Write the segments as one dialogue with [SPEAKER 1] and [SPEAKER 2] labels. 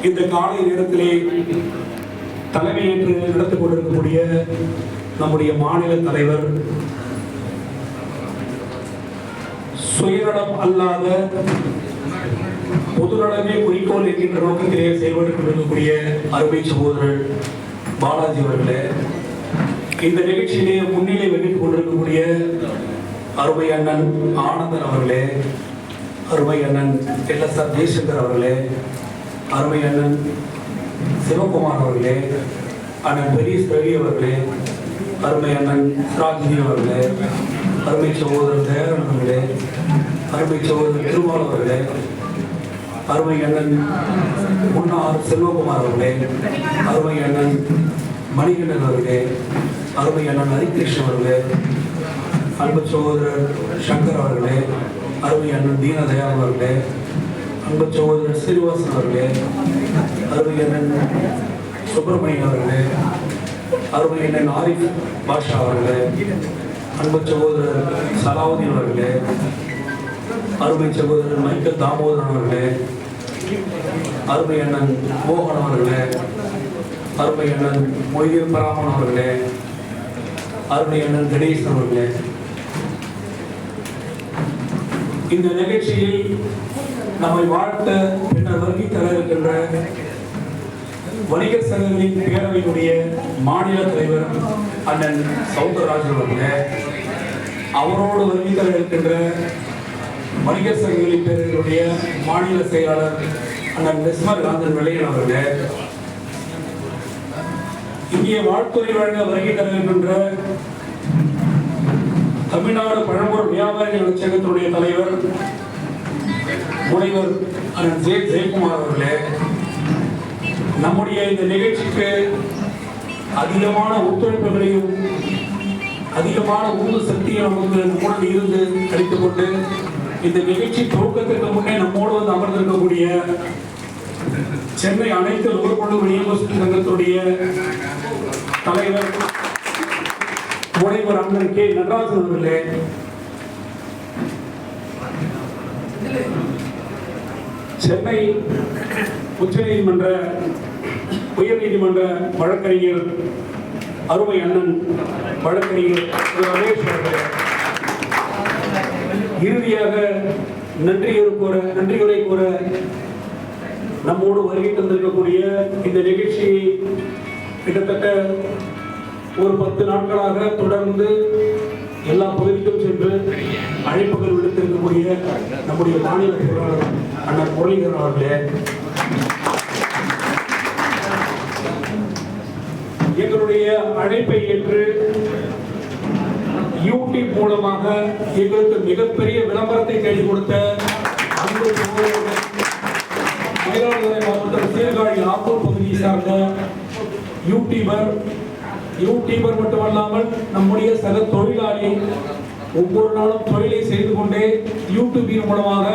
[SPEAKER 1] இந்த காலை நேரத்திலே தலைமையேற்று நடத்திக் கொண்டிருக்கக்கூடிய நம்முடைய மாநில தலைவர், சுயநலம் அல்லாத பொதுநலமே குறிக்கோள் என்கின்ற நோக்கத்திலே செயல்பட்டுக் கொண்டிருக்கக்கூடிய அருமை சகோதரர் பாலாஜி அவர்களே, இந்த நிகழ்ச்சியிலே முன்னிலை வகித்துக் கொண்டிருக்கக்கூடிய அருமை அண்ணன் ஆனந்தன் அவர்களே, அருமை அண்ணன் எல்எஸ்ஆர் ஜெய்சங்கர் அவர்களே, அருமை அண்ணன் சிவகுமார் அவர்களே, அண்ணன் பெரியஸ் ரவி அவர்களே, அருமை அண்ணன் சிராஜ்ஜி அவர்களே, அருமை சகோதரர் தயாரன் அவர்களே, அருமை சகோதரர் திருமால் அவர்களே, அருமை அண்ணன் முன்னார் செல்வகுமார் அவர்களே, அருமை அண்ணன் மணிகண்டன் அவர்களே, அருமை அண்ணன் ஹரிகிருஷ்ணன் அவர்களே, அன்பு சகோதரர் சங்கர் அவர்களே, அருமை அண்ணன் தீனதயாள் அவர்களே, அன்பு சகோதரர் சீனிவாசன் அவர்களே, அருமை அண்ணன் சுப்பிரமணியன் அவர்களே, அருமை அண்ணன் ஆரிஃப் பாஷா அவர்களே, அன்பு சகோதரர் சலாவுதீன் அவர்களே, அருமை சகோதரர் மைக்கேல் தாமோதரன் அவர்களே, அருமை அண்ணன் மோகன் அவர்களே, அருமை அண்ணன் மொய்தீன் பராமன் அவர்களே, அருமை அண்ணன் கணேசன் அவர்களே, இந்த நிகழ்ச்சியில் நம்மை வாழ்த்த பின்னர் வருகை தர இருக்கின்ற வணிகர் சங்கங்களின் பேரவையினுடைய மாநில தலைவர் அண்ணன் சௌந்தரராஜன் அவர்களே, அவரோடு வருகை தர இருக்கின்ற வணிகர் சங்கங்களின் பேரவையினுடைய மாநில செயலாளர் அண்ணன் நிஸ்மர் காந்தன் வெள்ளையன் அவர்களே, இங்கே வாழ்த்துறை வழங்க வருகை தர இருக்கின்ற தமிழ்நாடு பழம்பொருள் வியாபாரிகள் நலச்சங்கத்தினுடைய தலைவர் முனைவர் அண்ணன் ஜெயக்குமார் அவர்களே, நம்முடைய இந்த நிகழ்ச்சிக்கு அதிகமான ஒத்துழைப்புகளையும் அதிகமான உந்து சக்தியை நமக்கு நம்முடன் இருந்து அளித்துக் கொண்டு இந்த நிகழ்ச்சி துவக்கத்திற்கு முன்னே நம்மோடு வந்து அமர்ந்திருக்கக்கூடிய சென்னை அனைத்து நுகர்பொருள் விநியோகஸ்தர் சங்கத்துடைய தலைவர் முனைவர் அண்ணன் கே நடராஜன் அவர்களே, சென்னை உயர்நீதிமன்ற வழக்கறிஞர் அருமை அண்ணன் வழக்கறிஞர் ரமேஷ் அவர்களே, இறுதியாக நன்றியுரை கூற நம்மோடு வருகை தந்திருக்கக்கூடிய இந்த நிகழ்ச்சியை கிட்டத்தட்ட ஒரு 10 நாட்களாக தொடர்ந்து எல்லா பகுதிக்கும் சென்று அழைப்புகள் விடுத்திருக்கக்கூடிய நம்முடைய மாநில செயலாளர் அண்ணன் முரளிதரன் அவர்களே, எங்களுடைய அழைப்பை ஏற்று யூடியூப் மூலமாக எங்களுக்கு மிகப்பெரிய விளம்பரத்தை தேடி கொடுத்த அன்பு மயிலாடுதுறை மாவட்டம் சீர்காழி ஆப்பூர் பகுதியை சார்ந்த யூடியூபர் மட்டுமல்லாமல் நம்முடைய சக தொழிலாளி ஒவ்வொரு நாளும் தொழிலை செய்து கொண்டே யூடியூபின் மூலமாக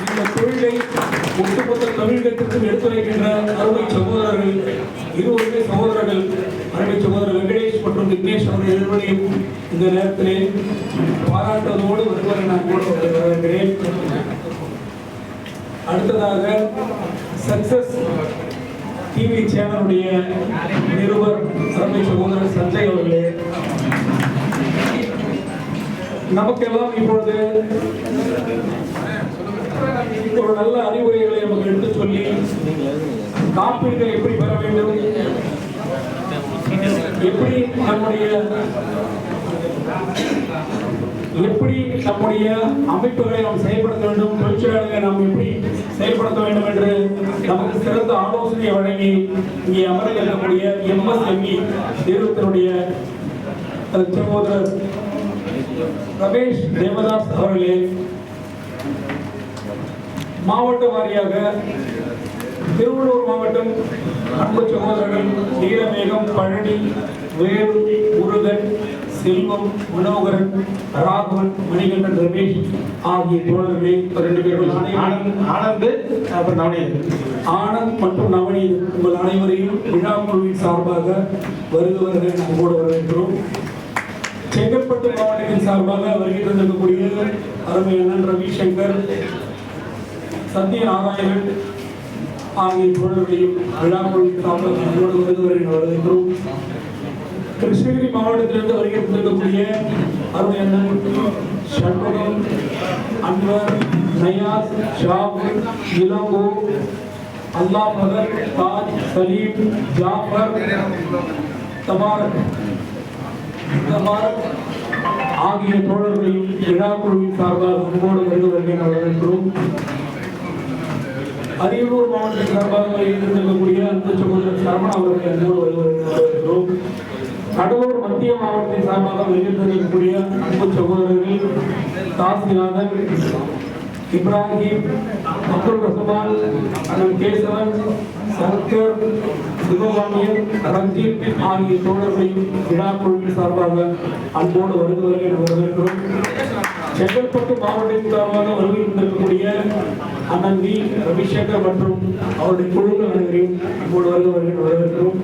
[SPEAKER 1] இந்த தொழிலை ஒட்டுமொத்த தமிழகத்திற்கும் எடுத்துரைக்கின்ற அருமை சகோதரர்கள், இருவருமே சகோதரர்கள், அருமை சகோதரர் வெங்கடேஷ் மற்றும் விக்னேஷ் அவர்கள் இருவரையும் இந்த நேரத்திலே பாராட்டுவதோடு வருவதை நான் கூட வருகிறேன். அடுத்ததாக சக்சஸ் டிவி சேனலுடைய நிருபர் அருமை சகோதரர் சஞ்சய் அவர்களே, நமக்கெல்லாம் இப்பொழுது ஒரு நல்ல அறிவுரைகளை நமக்கு எடுத்து சொல்லி காப்பீடுகள் எப்படி பெற வேண்டும், எப்படி நம்முடைய அமைப்புகளை நாம் செயல்படுத்த வேண்டும், தொழிற்சாலைகளை நாம் எப்படி செயல்படுத்த வேண்டும் என்று நமக்கு சிறந்த ஆலோசனை வழங்கி இங்கே அமர இருக்கக்கூடிய MSME நிறுவனத்தினுடைய சகோதரர் ரமேஷ் தேவதாஸ் அவர்களே, மாவட்ட வாரியாக திருவள்ளூர் மாவட்டம் அன்பு சகோதரர்கள் நீலமேகம், பழனி, வேலு, முருகன், செல்வம், மனோகரன், ராகவன், மணிகண்டன், ரமேஷ் ஆகிய தோழர்களே 2 பேர்கள் ஆனந்த் மற்றும் நவநீத் உங்கள் அனைவரையும் விழா குழுவின் சார்பாக வருகிறவர்கள் நம்மோடு வரவேற்கிறோம். செங்கல்பட்டு மாவட்டத்தின் சார்பாக வருகை தந்திருக்கக்கூடிய அருமை அண்ணன் ரவிசங்கர், சத்யநாராயணன், ஆகிய தோழர்களையும் விழாக்குழுவின் சார்பாக வருகின்றோம். கிருஷ்ணகிரி மாவட்டத்திலிருந்து வருகை தந்திருக்கக்கூடிய அருமை அண்ணன் ஷண்முகம், அன்வர், நயாஸ், ஷாப், இளங்கோ, அல்லா பகர், தாஜ், சலீம், ஜாஃபர், தபாரக் ஆகிய தோழர்களையும் விழாக்குழுவின் சார்பாக அன்போடு வருகை வரவேற்கிறோம். அரியலூர் மாவட்டத்தின் சார்பாக இருக்கக்கூடிய அன்பு சகோதரர் சரவணா அவர்களை அன்போடு வரவேற்கிறோம். கடலூர் மத்திய மாவட்டத்தின் சார்பாக வெளியிட்டிருக்கக்கூடிய அன்பு சகோதரர்கள் காசிநாதன், இப்ராஹிம், அப்துல் ரஹ்மான், அண்ணன் கேசவன், சங்கர், சிவகாமியன், ரஞ்சித் ஆகிய தோழர்களையும் விழாக்குழுவின் சார்பாக அன்போடு வருகை வரவேற்கிறோம். செங்கல்பட்டு மாவட்டத்தின் சார்பாக வருகை தந்திருக்கக்கூடிய அண்ணன் வி ரவிசங்கர் மற்றும் அவருடைய குழுக்கள் அனைவரையும் அன்போடு வருகை வரவேற்கிறோம்.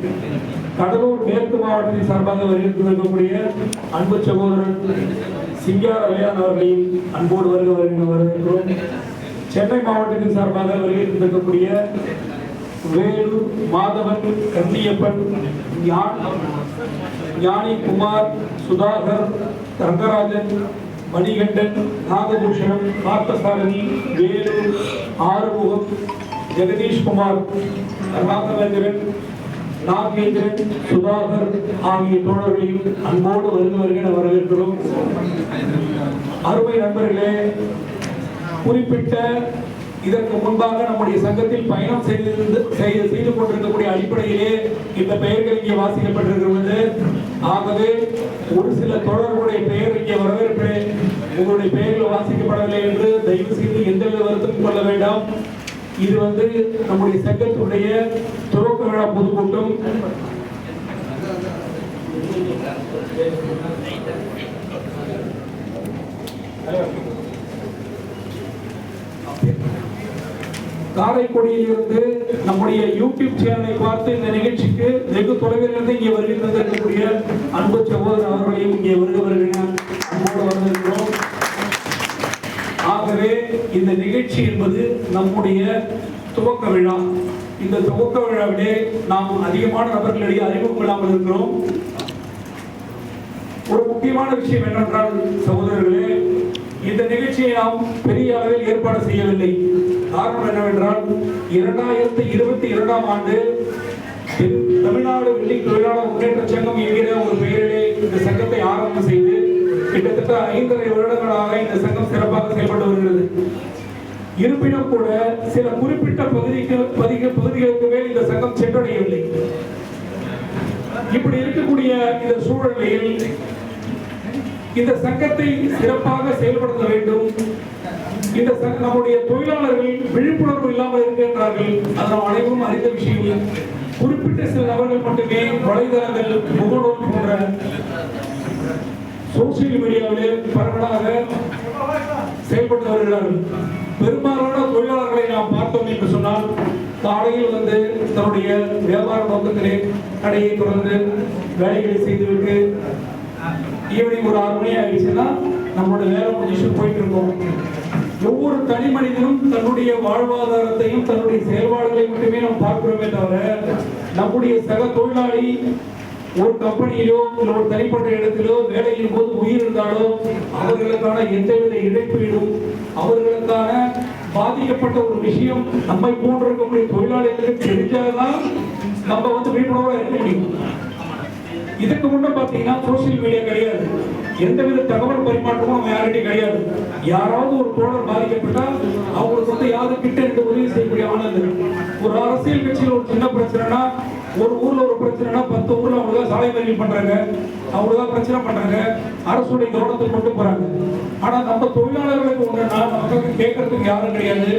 [SPEAKER 1] கடலூர் மேற்கு மாவட்டத்தின் சார்பாக வருகை தந்திருக்கக்கூடிய அன்பு சகோதரன் சிங்கார வேளாண் அவர்களையும் அன்போடு வரவேற்கிறோம். சென்னை மாவட்டத்தின் சார்பாக வருகை தந்திருக்கக்கூடிய வேலு, மாதவன், கன்னியப்பன், ஞானி குமார், சுதாகர், ரங்கராஜன், மணிகண்டன், நாகபூஷணம், பார்த்தசாரதி, வேலு, ஆறுமுகம், ஜெகதீஷ் குமார், ராகவேந்திரன், நாகேந்திரன், சுதாகர் ஆகிய தோழர்களையும் அன்போடு வருகை வரவேற்கிறோம். அருமை நண்பர்களே, குறிப்பிட்ட இதற்கு முன்பாக நம்முடைய சங்கத்தில் பயணம் செய்து கொண்டிருக்கக்கூடிய அடிப்படையிலே இந்த பெயர்கள் இங்கே வாசிக்கப்பட்டிருக்கிறது. ஆகவே ஒரு சில தோழர்களுடைய பெயர் இங்கே வரவேற்பு உங்களுடைய பெயர்கள் வாசிக்கப்படவில்லை என்று தயவு செய்து எந்தவித வருத்தமும் கொள்ள வேண்டாம். இது நம்முடைய சங்கத்துடைய துவக்க விழா பொதுக்கூட்டம். காரைக்குடியிலிருந்து நம்முடைய யூடியூப் சேனலை பார்த்து இந்த நிகழ்ச்சிக்கு வெகு தொலைவில் இருந்து இங்கே வருகை தந்திருக்கக்கூடிய அன்பு சகோதரர் அவர்களையும் இங்கே வருகிறோம். ஆகவே இந்த நிகழ்ச்சி என்பது நம்முடைய துவக்க விழா. இந்த துவக்க விழாவிலே நாம் அதிகமான நபர்களிடையே அறிமுகம் இல்லாமல் இருக்கிறோம். ஒரு முக்கியமான விஷயம் என்னவென்றால் சகோதரர்களே, இந்த நிகழ்ச்சியை நாம் பெரிய அளவில் ஏற்பாடு செய்யவில்லை. காரணம் என்னவென்றால் 2022ஆம் ஆண்டு தமிழ்நாடு வெள்ளி தொழிலாளர் முன்னேற்ற சங்கம் என்கிற ஒரு பெயரிலே இந்த சங்கத்தை ஆரம்பம் செய்து கிட்டத்தட்ட 5.5 வருடங்களாக இந்த சங்கம் சிறப்பாக செயல்பட்டு வருகிறது. இருப்பினும் கூட சில குறிப்பிட்ட பகுதிகளுக்கு மேல் இந்த சங்கம் சென்றடையவில்லை. இப்படி இருக்கக்கூடிய இந்த சூழ்நிலையில் இந்த சங்கத்தை சிறப்பாக செயல்படுத்த வேண்டும். இந்த நம்முடைய தொழிலாளர்கள் விழிப்புணர்வு இல்லாமல் இருக்கின்றார்கள். அது நாம் அனைவரும் அறிந்த விஷயம். குறிப்பிட்ட சில நபர்கள் மட்டுமே வலைதளங்கள், முகநூல் போன்ற சோசியல் மீடியாவிலே பரவலாக செயல்பட்டு வருகிறார்கள். பெரும்பாலான தொழிலாளர்களை நாம் பார்த்தோம் என்று சொன்னால் காலையில் தன்னுடைய வியாபார நோக்கத்திலே கடையை தொடர்ந்து வேலைகளை செய்துவிட்டு ஈவினிங் ஒரு 6 மணி ஆகிடுச்சுன்னா நம்மளுடைய வேலை முடிச்சு போயிட்டு இருக்கோம். ஒவ்வொரு தனி மனிதனும் தன்னுடைய வாழ்வாதாரத்தையும் தன்னுடைய செயல்பாடுகளை மட்டுமே நாம் பார்க்கிறோமே தவிர நம்முடைய சக தொழிலாளி ஒரு கம்பெனியிலோ இல்லை ஒரு தனிப்பட்ட இடத்திலோ வேலையின் போது உயிர் இருந்தாலோ அவர்களுக்கான எந்தவித இழப்பீடும் அவர்களுக்கான பாதிக்கப்பட்ட ஒரு விஷயம் நம்மை போன்று இருக்கக்கூடிய தொழிலாளிகளுக்கு தெரிஞ்சால்தான் நம்ம விழிப்புணர்வாக இருக்க முடியும். இதுக்கு முன்ன பாத்தீங்கன்னா சோசியல் மீடியா கிடையாது, எந்தவித தகவல் பரிமாற்றமும் நம்ம யார்கிட்டையும் கிடையாது. யாராவது ஒரு தோழர் பாதிக்கப்பட்டா அவங்களுக்கு யாரும் கிட்ட இருந்து உதவி செய்யக்கூடிய ஆனது. ஒரு அரசியல் கட்சியில் ஒரு சின்ன பிரச்சனைனா, ஒரு ஊர்ல ஒரு பிரச்சனைனா 10 ஊர்ல அவங்க சாலை மறியல் பண்றாங்க, அவங்கதான் பிரச்சனை பண்றாங்க, அரசுடைய கவனத்தை கொண்டு போறாங்க. ஆனா நம்ம தொழிலாளர்களுக்கு ஒன்றுனா நமக்கு கேட்கறதுக்கு யாரும் கிடையாது.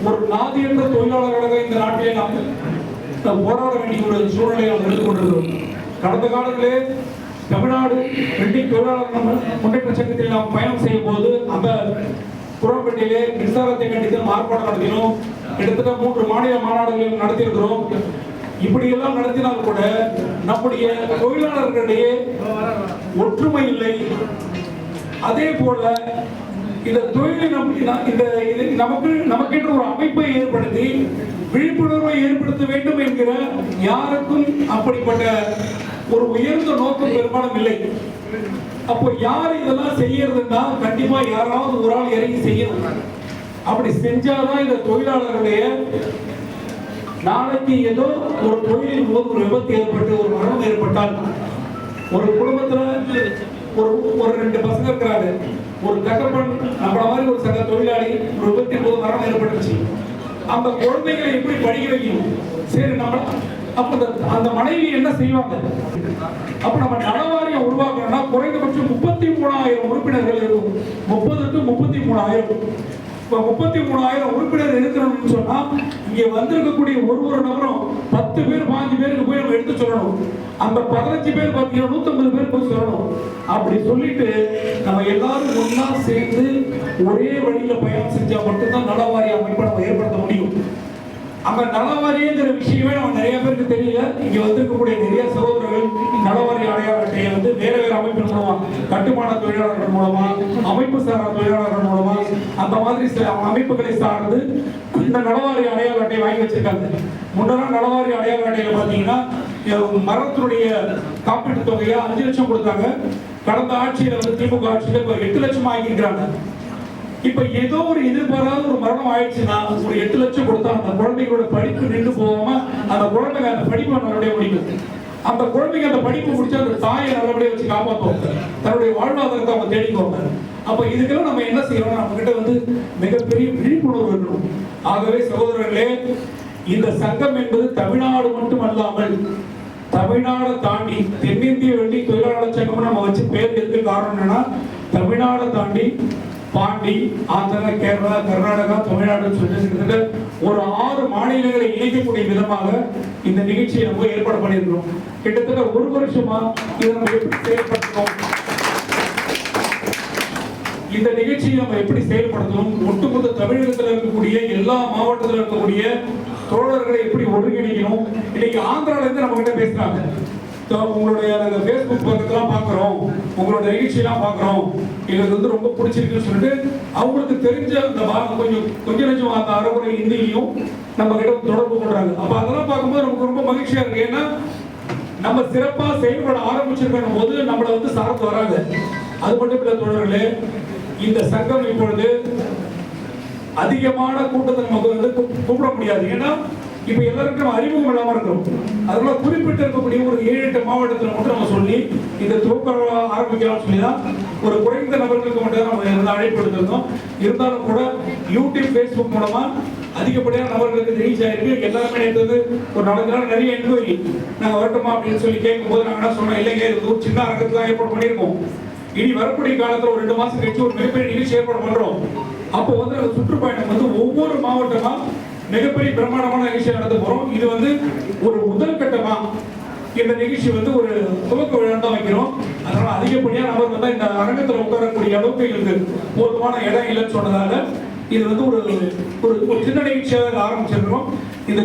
[SPEAKER 1] ஒரு நாதியற்ற தொழிலாளர்களாக இந்த நாட்டிலே நாம் போராட வேண்டிய ஒரு சூழ்நிலையை நாம் எடுத்துக்கொண்டிருக்கிறோம். கடந்த காலத்திலே தமிழ்நாடு வெள்ளி தொழிலாளர் முன்னேற்ற சங்கத்தில் நாம் பயணம் செய்யும் போது அந்த குரம்பேட்டையிலே மின்சாரத்தை கண்டித்து ஆர்ப்பாட்டம் நடத்தினோம். கிட்டத்தட்ட 3 மாநில மாநாடுகள் நடத்தியிருக்கிறோம். இப்படி எல்லாம் நடத்தினால் கூட நம்முடைய தொழிலாளர்களிடையே ஒற்றுமை இல்லை. அதே போல இந்த தொழிலை நமக்கென்று ஒரு அமைப்பை ஏற்படுத்தி விழிப்புணர்வை ஏற்படுத்த வேண்டும் என்கிற யாருக்கும் அப்படிப்பட்ட ஒரு உயர்ந்த நோக்கம் பெரும்பாலும் இல்லை. அப்போ யார் இதெல்லாம் செய்யறதுன்னா கண்டிப்பா யாராவது ஒரு ஆள் இறங்கி செய்யணும். அப்படி செஞ்சாதான் இந்த தொழிலாளர்களுடைய நாளைக்கு ஏதோ ஒரு தொழிலின் போது ஒரு விபத்து ஏற்பட்டு ஒரு மரணம் ஏற்பட்டால், ஒரு குடும்பத்துல ஒரு ரெண்டு பசங்க இருக்கிறாங்க, ஒரு கட்டப்பன் நம்மள மாதிரி ஒரு சக தொழிலாளி ஒரு விபத்தின் போது மரணம் ஏற்பட்டுச்சு. அந்த குழந்தைகளை எப்படி படிக்க வைக்கணும்? சரி, நம்ம அப்ப அந்த மனைவி என்ன செய்வாங்க? அப்ப நம்ம நலவாரியம் உருவாக்கணும்னா குறைந்தபட்சம் 33,000 உறுப்பினர்கள் இருக்கும். 30 to 33,000. இப்ப 33,000 உறுப்பினர் இருக்கணும்னு சொன்னா இங்க வந்திருக்கக்கூடிய ஒரு நபரும் 10 பேர் 5 பேருக்கு போய் நம்ம எடுத்து சொல்லணும். அந்த 15 பேர் பார்த்தீங்கன்னா 150 பேர் போய் சொல்லணும். அப்படி சொல்லிட்டு நம்ம எல்லாரும் ஒன்னா சேர்ந்து ஒரே வழியில பயணம் செஞ்சா மட்டும்தான் நலவாரிய அமைப்பை நம்ம ஏற்படுத்த முடியும். அந்த நலவாரியங்கிற விஷயமே நம்ம நிறைய பேருக்கு தெரியல. இங்க வந்திருக்கக்கூடிய நிறைய சகோதரர்கள் நலவாரிய அடையாள அட்டையை வேற அமைப்பின் மூலமா, கட்டுமான தொழிலாளர்கள் மூலமா, அமைப்பு சாரா தொழிலாளர்கள் மூலமா, அந்த மாதிரி சில அமைப்புகளை சார்ந்து இந்த நலவாரிய அடையாள அட்டையை வாங்கி வச்சிருக்காங்க. முன்னெல்லாம் நலவாரிய அடையாள அட்டையில பாத்தீங்கன்னா மரத்தினுடைய காப்பீட்டு தொகையா 5 லட்சம் கொடுத்தாங்க. கடந்த ஆட்சியில திமுக ஆட்சியில 8 லட்சம் ஆகியிருக்கிறாங்க. இப்ப ஏதோ ஒரு எதிர்பாராத ஒரு மரணம் ஆயிடுச்சுன்னா ஒரு 8 லட்சம் கொடுத்தா அந்த குழந்தைகளோட படிப்பு நின்று போகாம அந்த குழந்தைங்க அந்த படிப்பை நல்லபடியா முடிக்கும். அந்த குழந்தைங்க அந்த படிப்பு முடிச்சு அந்த தாயை நல்லபடியா வச்சு காப்பாற்றுவாங்க, தன்னுடைய வாழ்வாதாரத்தை அவங்க தேடிக்குவாங்க. அப்ப இதுக்கெல்லாம் நம்ம என்ன செய்யணும்? நம்ம கிட்ட மிகப்பெரிய விழிப்புணர்வு இருக்கணும். ஆகவே சகோதரர்களே, இந்த சங்கம் என்பது தமிழ்நாடு மட்டும் அல்லாமல் தமிழ்நாடு தாண்டி தென்னிந்திய வெள்ளி தொழிலாளர் சங்கம் நம்ம வச்சு பேர் எடுக்க காரணம் என்னன்னா, தமிழ்நாடு தாண்டி பாண்டி, ஆந்திரா, கேரளா, கர்நாடகா, தமிழ்நாடு சொல்லிட்டு ஒரு 6 மாநிலங்களை இணைக்கக்கூடிய விதமாக இந்த நிகழ்ச்சியை நம்ம ஏற்பாடு பண்ணியிருக்கிறோம். கிட்டத்தட்ட 1 வருஷமா இதை நம்ம எப்படி செயல்படுத்தணும், இந்த நிகழ்ச்சியை நம்ம எப்படி செயல்படுத்தணும், ஒட்டுமொத்த தமிழகத்தில் இருக்கக்கூடிய எல்லா மாவட்டத்தில் இருக்கக்கூடிய தோழர்களை எப்படி ஒருங்கிணைக்கணும். இன்னைக்கு ஆந்திரால இருந்து நம்ம கிட்ட பேசுறாங்க. உங்களுடைய Facebook பக்கத்தெல்லாம் பார்க்குறோம், உங்களோட நிகழ்ச்சியெல்லாம் பார்க்குறோம், எங்களுக்கு ரொம்ப பிடிச்சிருக்குன்னு சொல்லிட்டு அவங்களுக்கு தெரிஞ்ச அந்த கொஞ்சம் அந்த அரைகுறை ஹிந்திலையும் நம்ம கிட்ட தொடர்பு கொள்றாங்க. அப்ப அதெல்லாம் பார்க்கும்போது நமக்கு ரொம்ப மகிழ்ச்சியா இருக்கு. ஏன்னா நம்ம சிறப்பா செயல்பட ஆரம்பிச்சிருக்கும் போது நம்மள சார்ந்து வராங்க. அது மட்டும் இல்ல தோழர்களே, இந்த சங்கம் இப்பொழுது அதிகமான கூட்டத்தை நமக்கு கூப்பிட முடியாது. ஏன்னா இப்ப எல்லாருக்கும் அறிமுகம் இல்லாம இருக்கும். அதனால குறிப்பிட்டு இருக்கக்கூடிய ஒரு 7-8 மாவட்டத்தில் மட்டும் நம்ம சொல்லி இந்த துவக்க ஆரம்பிக்கலாம் சொல்லிதான் ஒரு குறைந்த நபர்களுக்கு மட்டும் நம்ம அழைப்பு எடுத்திருந்தோம். இருந்தாலும் கூட யூடியூப், Facebook மூலமா அதிகப்படியான நபர்களுக்கு ரீச் ஆயிருக்கு. எல்லாருமே நேற்று ஒரு 4 நாள் நிறைய என்கொயரி நாங்க வரட்டுமா அப்படின்னு சொல்லி கேட்கும் போது நாங்க என்ன சொன்னோம், இல்லைங்க இது ஒரு சின்ன அரங்கத்துல தான் ஏற்பாடு பண்ணியிருக்கோம். இனி வரக்கூடிய காலத்துல ஒரு 2 மாசம் கழிச்சு ஒரு மிகப்பெரிய நிகழ்ச்சி ஏற்பாடு பண்றோம். அப்போ அந்த சுற்றுப்பயணம் ஒவ்வொரு மாவட்டமா மிகப்பெரிய பிரம்மாண்டமான நிகழ்ச்சி நடத்த போறோம். இது ஒரு முதல் கட்டமா இந்த நிகழ்ச்சி ஒரு துவக்க விழா தான் வைக்கிறோம். அதனால அதிகப்படியான நபர்கள் இந்த அரங்கத்தில் உட்காரக்கூடிய அளவுக்கு எங்களுக்கு போதுமான இடம் இல்லைன்னு சொன்னதால இது ஒரு சின்ன நிகழ்ச்சியாக ஆரம்பிச்சிருக்கிறோம். இந்த